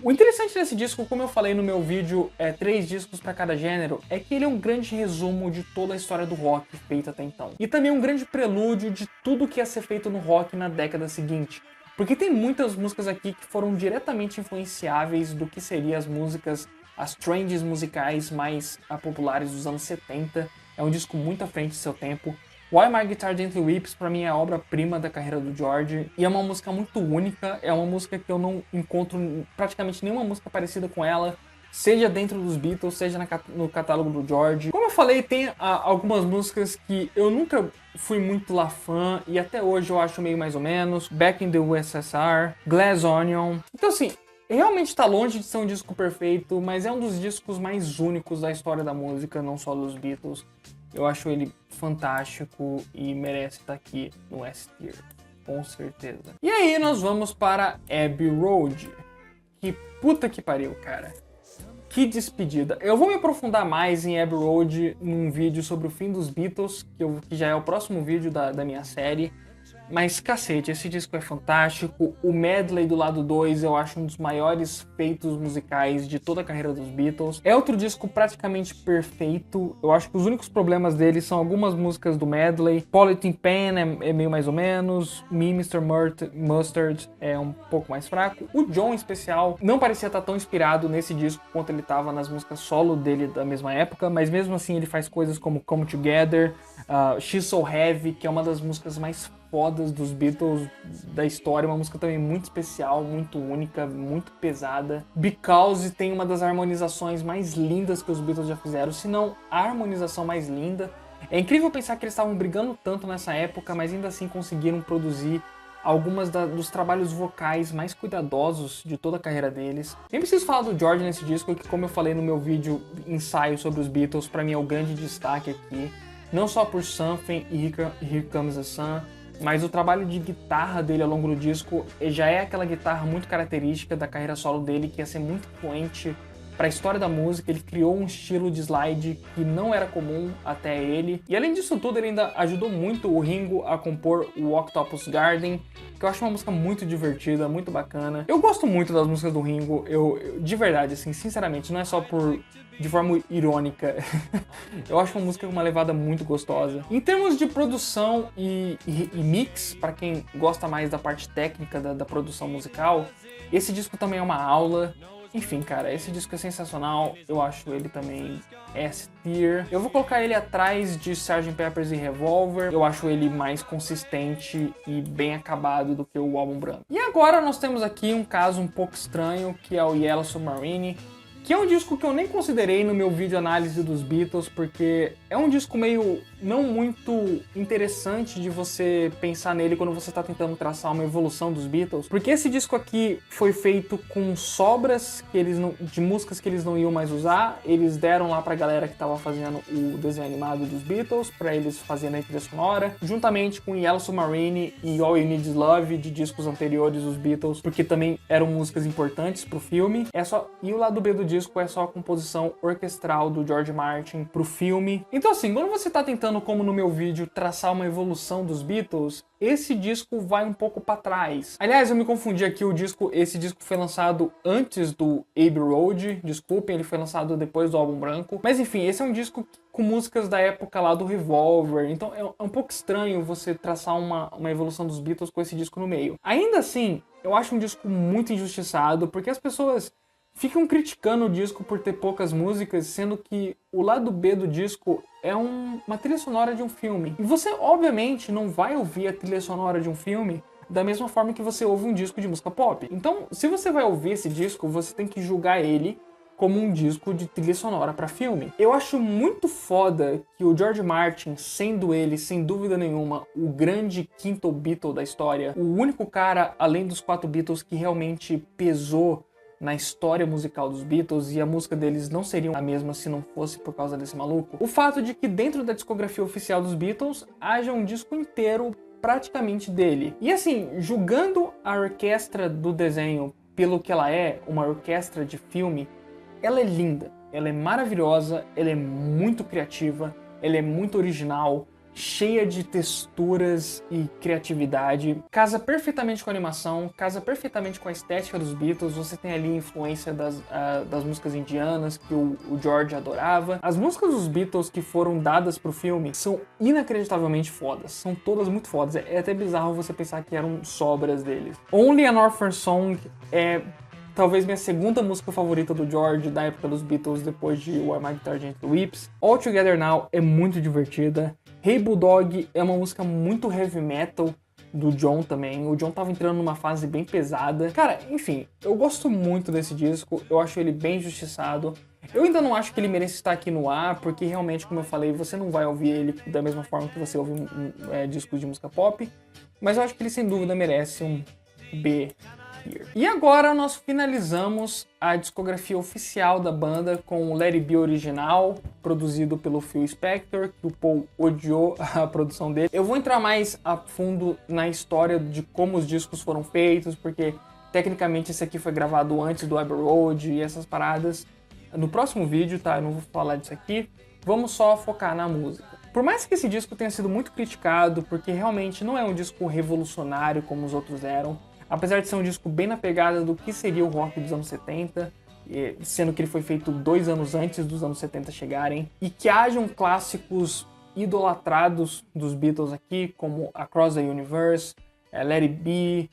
O interessante desse disco, como eu falei no meu vídeo, 3 discos para cada gênero, é que ele é um grande resumo de toda a história do rock feita até então. E também um grande prelúdio de tudo que ia ser feito no rock na década seguinte. Porque tem muitas músicas aqui que foram diretamente influenciáveis do que seriam as trends musicais mais populares dos anos 70. É um disco muito à frente do seu tempo. Why My Guitar Gently Weeps, pra mim, é a obra-prima da carreira do George, e é uma música muito única, é uma música que eu não encontro praticamente nenhuma música parecida com ela, seja dentro dos Beatles, seja no catálogo do George. Como eu falei, tem algumas músicas que eu nunca fui muito lá fã, e até hoje eu acho meio mais ou menos, Back in the USSR, Glass Onion. Então assim, realmente tá longe de ser um disco perfeito, mas é um dos discos mais únicos da história da música, não só dos Beatles. Eu acho ele fantástico e merece estar aqui no S-Tier, com certeza. E aí nós vamos para Abbey Road. Que puta que pariu, cara. Que despedida. Eu vou me aprofundar mais em Abbey Road num vídeo sobre o fim dos Beatles, que já é o próximo vídeo da minha série. Mas, cacete, esse disco é fantástico. O medley do lado 2 eu acho um dos maiores feitos musicais de toda a carreira dos Beatles. É outro disco praticamente perfeito. Eu acho que os únicos problemas dele são algumas músicas do medley. Politin Pen é meio mais ou menos. Me, Mr. Mustard é um pouco mais fraco. O John, em especial, não parecia estar tão inspirado nesse disco quanto ele estava nas músicas solo dele da mesma época. Mas mesmo assim ele faz coisas como Come Together, She's So Heavy, que é uma das músicas mais fodas dos Beatles da história, uma música também muito especial, muito única, muito pesada. Because tem uma das harmonizações mais lindas que os Beatles já fizeram, se não a harmonização mais linda. É incrível pensar que eles estavam brigando tanto nessa época, mas ainda assim conseguiram produzir algumas dos trabalhos vocais mais cuidadosos de toda a carreira deles. Nem preciso falar do George nesse disco, que como eu falei no meu vídeo ensaio sobre os Beatles, pra mim é o grande destaque aqui. Não só por Something e Here Comes the Sun, mas o trabalho de guitarra dele ao longo do disco já é aquela guitarra muito característica da carreira solo dele, que ia ser muito influente para a história da música. Ele criou um estilo de slide que não era comum até ele. E além disso tudo, ele ainda ajudou muito o Ringo a compor o Octopus Garden, que eu acho uma música muito divertida, muito bacana. Eu gosto muito das músicas do Ringo, eu de verdade, assim, sinceramente, não é só de forma irônica. Eu acho uma música com uma levada muito gostosa. Em termos de produção e mix, para quem gosta mais da parte técnica da produção musical, esse disco também é uma aula. Enfim, cara, esse disco é sensacional, eu acho ele também S-Tier. Eu vou colocar ele atrás de Sgt. Pepper's e Revolver, eu acho ele mais consistente e bem acabado do que o álbum branco. E agora nós temos aqui um caso um pouco estranho, que é o Yellow Submarine, que é um disco que eu nem considerei no meu vídeo análise dos Beatles, porque é um disco meio não muito interessante de você pensar nele quando você está tentando traçar uma evolução dos Beatles, porque esse disco aqui foi feito com sobras de músicas que eles não iam mais usar. Eles deram lá pra galera que estava fazendo o desenho animado dos Beatles, para eles fazerem a trilha sonora, juntamente com Yellow Submarine e All You Need Is Love, de discos anteriores dos Beatles, porque também eram músicas importantes pro filme. E o lado B do disco é só a composição orquestral do George Martin pro filme. Então assim, quando você tá tentando, como no meu vídeo, traçar uma evolução dos Beatles, esse disco vai um pouco para trás. Aliás, eu me confundi aqui, esse disco foi lançado antes do Abbey Road, desculpem, ele foi lançado depois do álbum branco. Mas enfim, esse é um disco com músicas da época lá do Revolver, então é um pouco estranho você traçar uma evolução dos Beatles com esse disco no meio. Ainda assim, eu acho um disco muito injustiçado, porque as pessoas ficam criticando o disco por ter poucas músicas, sendo que o lado B do disco é uma trilha sonora de um filme. E você, obviamente, não vai ouvir a trilha sonora de um filme da mesma forma que você ouve um disco de música pop. Então, se você vai ouvir esse disco, você tem que julgar ele como um disco de trilha sonora para filme. Eu acho muito foda que o George Martin, sendo ele, sem dúvida nenhuma, o grande quinto Beatle da história, o único cara, além dos 4 Beatles, que realmente pesou na história musical dos Beatles, e a música deles não seria a mesma se não fosse por causa desse maluco, o fato de que dentro da discografia oficial dos Beatles haja um disco inteiro praticamente dele. E assim, julgando a orquestra do desenho pelo que ela é, uma orquestra de filme, ela é linda, ela é maravilhosa, ela é muito criativa, ela é muito original, cheia de texturas e criatividade, casa perfeitamente com a animação, casa perfeitamente com a estética dos Beatles. Você tem ali influência das músicas indianas que o George adorava. As músicas dos Beatles que foram dadas pro filme são inacreditavelmente fodas, são todas muito fodas, é até bizarro você pensar que eram sobras deles. Only an Orphan Song é talvez minha segunda música favorita do George da época dos Beatles, depois de Why My Guitar Gently Weeps. All Together Now é muito divertida. Hey Bulldog é uma música muito heavy metal do John também. O John tava entrando numa fase bem pesada. Cara, enfim, eu gosto muito desse disco, eu acho ele bem injustiçado. Eu ainda não acho que ele merece estar aqui no ar, porque realmente, como eu falei, você não vai ouvir ele da mesma forma que você ouve discos de música pop. Mas eu acho que ele sem dúvida merece um B. E agora nós finalizamos a discografia oficial da banda com o Let It Be original, produzido pelo Phil Spector, que o Paul odiou a produção dele. Eu vou entrar mais a fundo na história de como os discos foram feitos, porque tecnicamente esse aqui foi gravado antes do Abbey Road e essas paradas. No próximo vídeo, tá? Eu não vou falar disso aqui. Vamos só focar na música. Por mais que esse disco tenha sido muito criticado, porque realmente não é um disco revolucionário como os outros eram, apesar de ser um disco bem na pegada do que seria o rock dos anos 70, sendo que ele foi feito 2 anos antes dos anos 70 chegarem, e que hajam clássicos idolatrados dos Beatles aqui, como Across the Universe, Let It Be,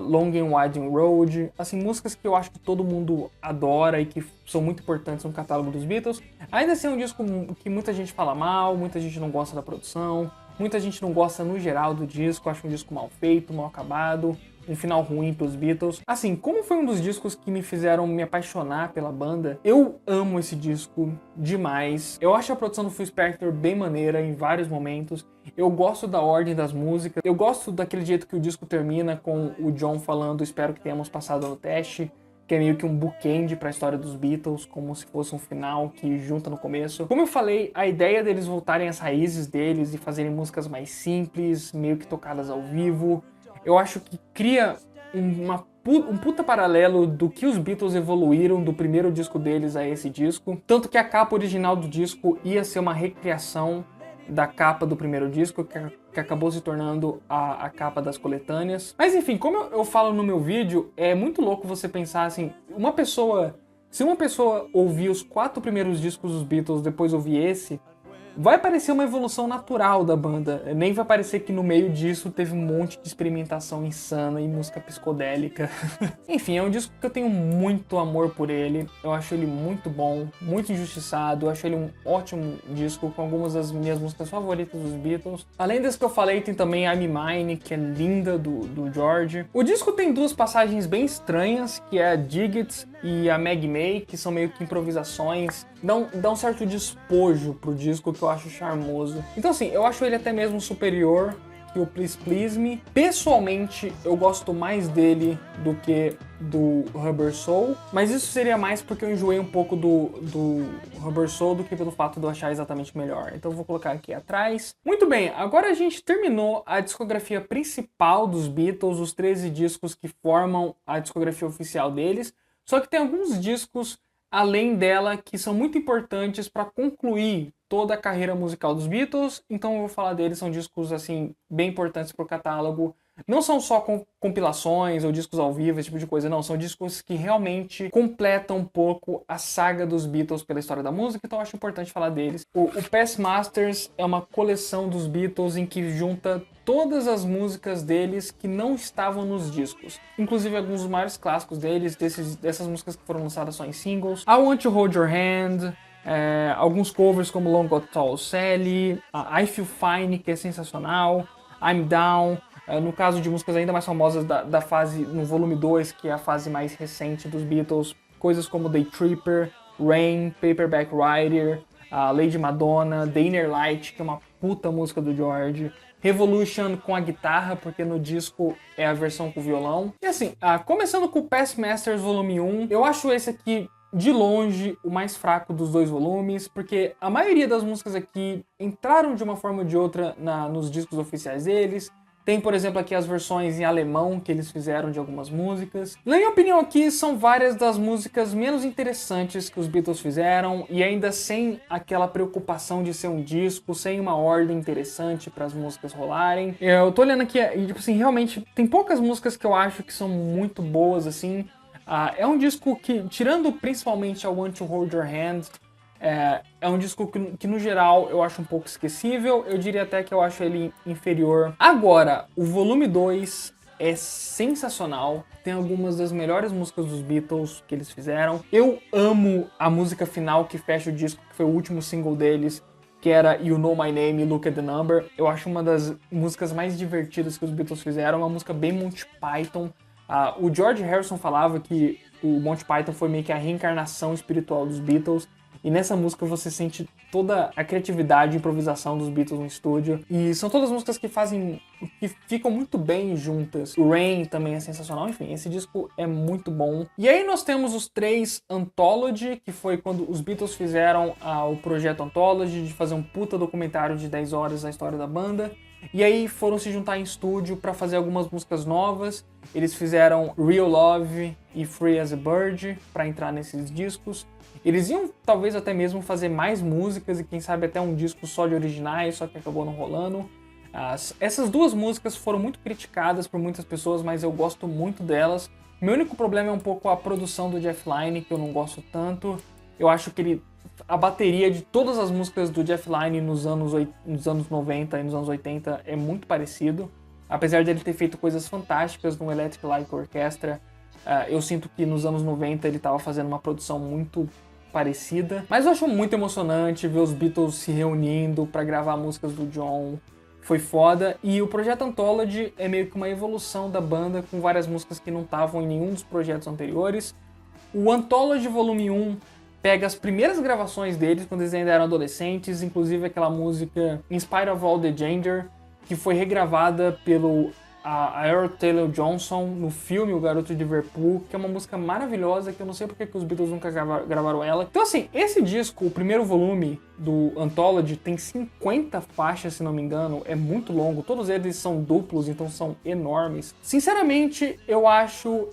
Long and Winding Road, assim, músicas que eu acho que todo mundo adora e que são muito importantes no catálogo dos Beatles. Ainda assim é um disco que muita gente fala mal, muita gente não gosta da produção, muita gente não gosta no geral do disco, acha um disco mal feito, mal acabado, um final ruim pros Beatles. Assim, como foi um dos discos que me fizeram me apaixonar pela banda, eu amo esse disco demais. Eu acho a produção do Phil Spector bem maneira em vários momentos. Eu gosto da ordem das músicas. Eu gosto daquele jeito que o disco termina com o John falando "espero que tenhamos passado no teste", que é meio que um bookend para a história dos Beatles, como se fosse um final que junta no começo. Como eu falei, a ideia deles voltarem às raízes deles e fazerem músicas mais simples, meio que tocadas ao vivo, eu acho que cria um puta paralelo do que os Beatles evoluíram do primeiro disco deles a esse disco. Tanto que a capa original do disco ia ser uma recriação da capa do primeiro disco, que acabou se tornando a capa das coletâneas. Mas enfim, como eu falo no meu vídeo, é muito louco você pensar assim, se uma pessoa ouvir os 4 primeiros discos dos Beatles, depois ouvir esse, vai parecer uma evolução natural da banda. Nem vai parecer que no meio disso teve um monte de experimentação insana e música psicodélica. Enfim, é um disco que eu tenho muito amor por ele. Eu acho ele muito bom, muito injustiçado. Eu acho ele um ótimo disco com algumas das minhas músicas favoritas dos Beatles. Além desse que eu falei, tem também I'm Mine, que é linda, do George. O disco tem 2 passagens bem estranhas, que é a Dig It e a Maggie May, que são meio que improvisações. Dá um certo despojo pro disco que eu acho charmoso. Então assim, eu acho ele até mesmo superior que o Please Please Me. Pessoalmente, eu gosto mais dele do que do Rubber Soul, mas isso seria mais porque eu enjoei um pouco do Rubber Soul do que pelo fato de eu achar exatamente melhor. Então eu vou colocar aqui atrás. Muito bem, agora a gente terminou a discografia principal dos Beatles, os 13 discos que formam a discografia oficial deles, só que tem alguns discos além dela que são muito importantes para concluir toda a carreira musical dos Beatles, então eu vou falar deles, são discos assim bem importantes para o catálogo. Não são só compilações ou discos ao vivo, esse tipo de coisa, não, são discos que realmente completam um pouco a saga dos Beatles pela história da música, então eu acho importante falar deles. O Past Masters é uma coleção dos Beatles em que junta todas as músicas deles que não estavam nos discos, inclusive alguns dos maiores clássicos deles, dessas músicas que foram lançadas só em singles. I Want to Hold Your Hand, alguns covers como Long Got Tall Sally, I Feel Fine, que é sensacional, I'm Down, no caso de músicas ainda mais famosas da fase, no volume 2, que é a fase mais recente dos Beatles, coisas como Day Tripper, Rain, Paperback Writer, a Lady Madonna, The Inner Light, que é uma puta música do George, Revolution com a guitarra, porque no disco é a versão com violão. E assim, começando com o Past Masters Volume 1, eu acho esse aqui, de longe, o mais fraco dos dois volumes, porque a maioria das músicas aqui entraram de uma forma ou de outra nos discos oficiais deles. Tem, por exemplo, aqui as versões em alemão que eles fizeram de algumas músicas. Na minha opinião aqui, são várias das músicas menos interessantes que os Beatles fizeram, e ainda sem aquela preocupação de ser um disco, sem uma ordem interessante para as músicas rolarem. Eu tô olhando aqui e, tipo assim, realmente tem poucas músicas que eu acho que são muito boas, assim. É um disco que, tirando principalmente a Want to Hold Your Hand, é um disco que, no geral, eu acho um pouco esquecível. Eu diria até que eu acho ele inferior. Agora, o volume 2 é sensacional. Tem algumas das melhores músicas dos Beatles que eles fizeram. Eu amo a música final que fecha o disco, que foi o último single deles, que era You Know My Name, Look at the Number. Eu acho uma das músicas mais divertidas que os Beatles fizeram. Uma música bem Monty Python. O George Harrison falava que o Monty Python foi meio que a reencarnação espiritual dos Beatles. E nessa música você sente toda a criatividade e improvisação dos Beatles no estúdio. E são todas músicas que ficam muito bem juntas. O Rain também é sensacional. Enfim, esse disco é muito bom. E aí nós temos os 3 Anthology, que foi quando os Beatles fizeram o projeto Anthology, de fazer um puta documentário de 10 horas da história da banda. E aí foram se juntar em estúdio para fazer algumas músicas novas. Eles fizeram Real Love e Free as a Bird para entrar nesses discos. Eles iam talvez até mesmo fazer mais músicas e quem sabe até um disco só de originais, só que acabou não rolando. Essas duas músicas foram muito criticadas por muitas pessoas, mas eu gosto muito delas. Meu único problema é um pouco a produção do Jeff Lynne, que eu não gosto tanto. Eu acho que a bateria de todas as músicas do Jeff Lynne nos anos 90 e nos anos 80 é muito parecido. Apesar de ele ter feito coisas fantásticas no Electric Light Orchestra, eu sinto que nos anos 90 ele estava fazendo uma produção muito parecida. Mas eu acho muito emocionante ver os Beatles se reunindo para gravar músicas do John. Foi foda. E o projeto Anthology é meio que uma evolução da banda com várias músicas que não estavam em nenhum dos projetos anteriores. O Anthology Volume 1 pega as primeiras gravações deles quando eles ainda eram adolescentes, inclusive aquela música In Spite of All the Danger, que foi regravada pelo a Earl Taylor Johnson no filme O Garoto de Liverpool, que é uma música maravilhosa, que eu não sei porque que os Beatles nunca gravaram ela. Então assim, esse disco, o primeiro volume do Anthology, tem 50 faixas, se não me engano, é muito longo, todos eles são duplos, então são enormes. Sinceramente, eu acho,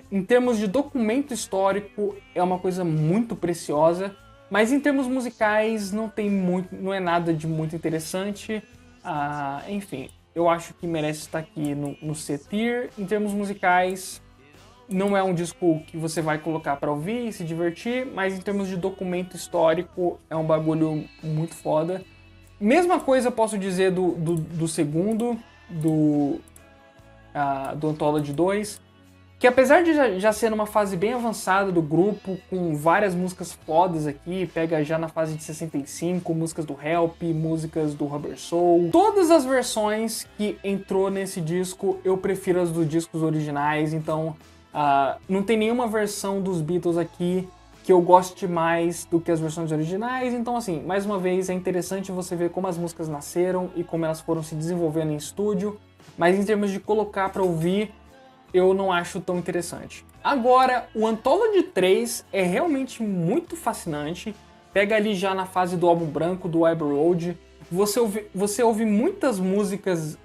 em termos de documento histórico, é uma coisa muito preciosa, mas em termos musicais não é nada de muito interessante. Enfim, eu acho que merece estar aqui no C-Tier. Em termos musicais, não é um disco que você vai colocar para ouvir e se divertir, mas em termos de documento histórico, é um bagulho muito foda. Mesma coisa eu posso dizer do segundo, do Anthology 2, que apesar de já ser numa fase bem avançada do grupo, com várias músicas fodas aqui, pega já na fase de 65, músicas do Help, músicas do Rubber Soul. Todas as versões que entrou nesse disco, eu prefiro as dos discos originais, então não tem nenhuma versão dos Beatles aqui que eu goste mais do que as versões originais, então assim, mais uma vez é interessante você ver como as músicas nasceram e como elas foram se desenvolvendo em estúdio, mas em termos de colocar pra ouvir, eu não acho tão interessante. Agora, o Anthology 3 é realmente muito fascinante. Pega ali já na fase do álbum branco, do Abbey Road. Você ouve muitas músicas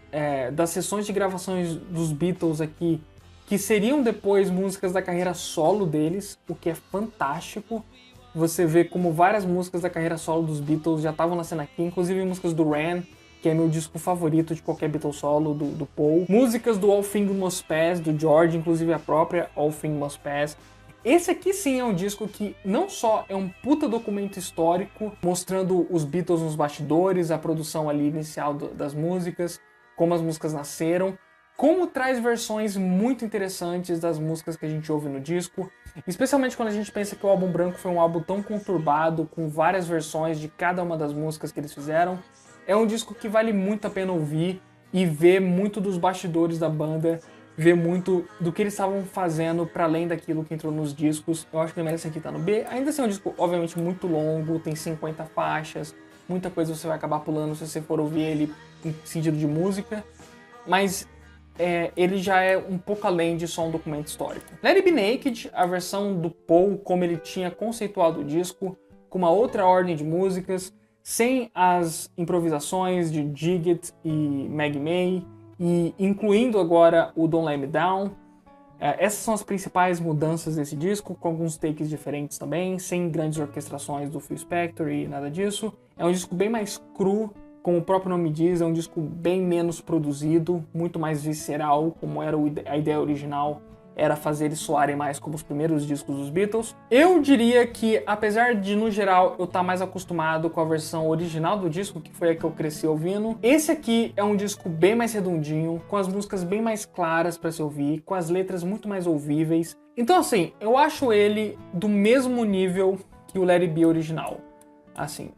das sessões de gravações dos Beatles aqui, que seriam depois músicas da carreira solo deles, o que é fantástico. Você vê como várias músicas da carreira solo dos Beatles já estavam nascendo aqui, inclusive músicas do Ran, que é meu disco favorito de qualquer Beatles solo, do Paul. Músicas do All Things Must Pass, do George, inclusive a própria All Things Must Pass. Esse aqui sim é um disco que não só é um puta documento histórico, mostrando os Beatles nos bastidores, a produção ali inicial das músicas, como as músicas nasceram, como traz versões muito interessantes das músicas que a gente ouve no disco, especialmente quando a gente pensa que o álbum branco foi um álbum tão conturbado, com várias versões de cada uma das músicas que eles fizeram. É um disco que vale muito a pena ouvir e ver muito dos bastidores da banda ver muito do que eles estavam fazendo para além daquilo que entrou nos discos. Eu acho que ele merece aqui estar no B. Ainda assim é um disco, obviamente, muito longo, tem 50 faixas, muita coisa você vai acabar pulando se você for ouvir ele em sentido de música, mas ele já é um pouco além de só um documento histórico. Let It Be Naked, a versão do Paul, como ele tinha conceituado o disco, com uma outra ordem de músicas, sem as improvisações de Jigget e Maggie May, e incluindo agora o Don't Let Me Down. Essas são as principais mudanças desse disco, com alguns takes diferentes também, sem grandes orquestrações do Phil Spector e nada disso. É um disco bem mais cru, como o próprio nome diz, é um disco bem menos produzido, muito mais visceral, como era a ideia original, era fazer eles soarem mais como os primeiros discos dos Beatles. Eu diria que, apesar de, no geral, eu estar mais acostumado com a versão original do disco, que foi a que eu cresci ouvindo, esse aqui é um disco bem mais redondinho, com as músicas bem mais claras para se ouvir, com as letras muito mais ouvíveis. Então, assim, eu acho ele do mesmo nível que o Let It Be original. Assim,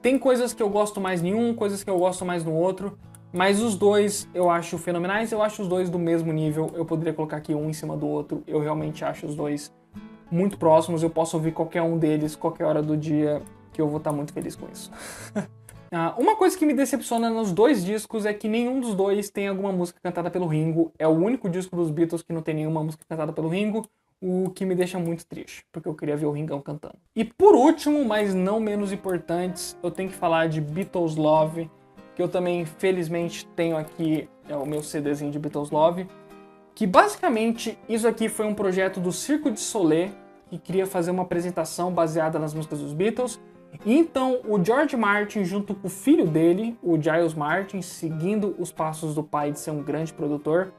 tem coisas que eu gosto mais em um, coisas que eu gosto mais no outro, mas os dois eu acho fenomenais, eu acho os dois do mesmo nível, eu poderia colocar aqui um em cima do outro, eu realmente acho os dois muito próximos, eu posso ouvir qualquer um deles, qualquer hora do dia, que eu vou estar muito feliz com isso. Uma coisa que me decepciona nos dois discos é que nenhum dos dois tem alguma música cantada pelo Ringo, é o único disco dos Beatles que não tem nenhuma música cantada pelo Ringo, o que me deixa muito triste, porque eu queria ver o Ringão cantando. E por último, mas não menos importante, eu tenho que falar de Beatles Love, que eu também, felizmente, tenho aqui o meu CDzinho de Beatles Love, que basicamente isso aqui foi um projeto do Cirque du Soleil, que queria fazer uma apresentação baseada nas músicas dos Beatles, e então o George Martin, junto com o filho dele, o Giles Martin, seguindo os passos do pai de ser um grande produtor,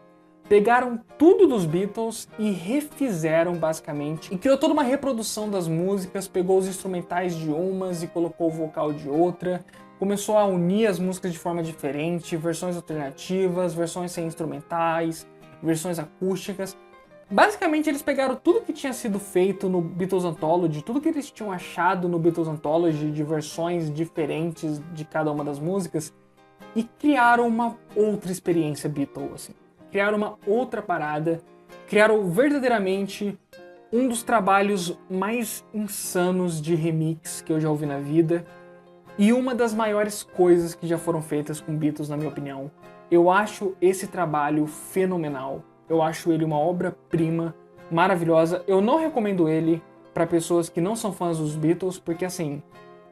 pegaram tudo dos Beatles e refizeram basicamente, e criou toda uma reprodução das músicas, pegou os instrumentais de umas e colocou o vocal de outra, começou a unir as músicas de forma diferente, versões alternativas, versões sem instrumentais, versões acústicas. Basicamente eles pegaram tudo que tinha sido feito no Beatles Anthology, tudo que eles tinham achado no Beatles Anthology de versões diferentes de cada uma das músicas e criaram uma outra experiência Beatles, assim. Criaram uma outra parada, criaram verdadeiramente um dos trabalhos mais insanos de remix que eu já ouvi na vida e uma das maiores coisas que já foram feitas com Beatles, na minha opinião. Eu acho esse trabalho fenomenal, eu acho ele uma obra-prima maravilhosa. Eu não recomendo ele para pessoas que não são fãs dos Beatles, porque assim,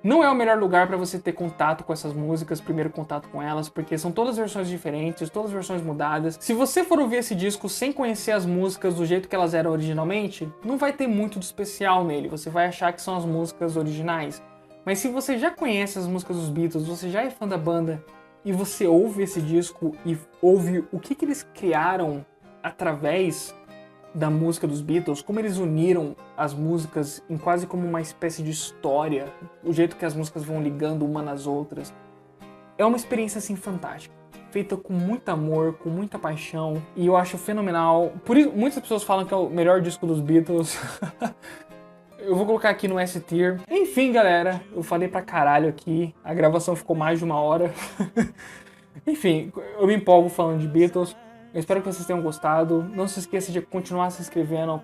não é o melhor lugar para você ter contato com essas músicas, primeiro contato com elas, porque são todas versões diferentes, todas versões mudadas. Se você for ouvir esse disco sem conhecer as músicas do jeito que elas eram originalmente, não vai ter muito de especial nele, você vai achar que são as músicas originais. Mas se você já conhece as músicas dos Beatles, você já é fã da banda, e você ouve esse disco e ouve o que eles criaram através da música dos Beatles, como eles uniram as músicas em quase como uma espécie de história, o jeito que as músicas vão ligando uma nas outras. É uma experiência assim fantástica, feita com muito amor, com muita paixão, e eu acho fenomenal. Por isso, muitas pessoas falam que é o melhor disco dos Beatles. Eu vou colocar aqui no S-Tier. Enfim, galera, eu falei pra caralho aqui, a gravação ficou mais de 1 hora. Enfim, eu me empolgo falando de Beatles. Eu espero que vocês tenham gostado. Não se esqueça de continuar se inscrevendo,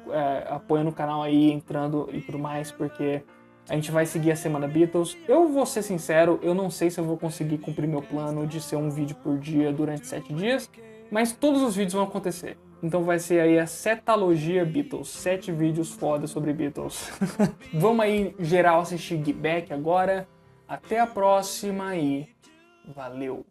apoiando o canal aí, entrando e tudo mais, porque a gente vai seguir a Semana Beatles. Eu vou ser sincero, eu não sei se eu vou conseguir cumprir meu plano de ser um vídeo por dia durante 7 dias, mas todos os vídeos vão acontecer. Então vai ser aí a Setalogia Beatles, 7 vídeos foda sobre Beatles. Vamos aí, geral, assistir Get Back agora. Até a próxima e valeu!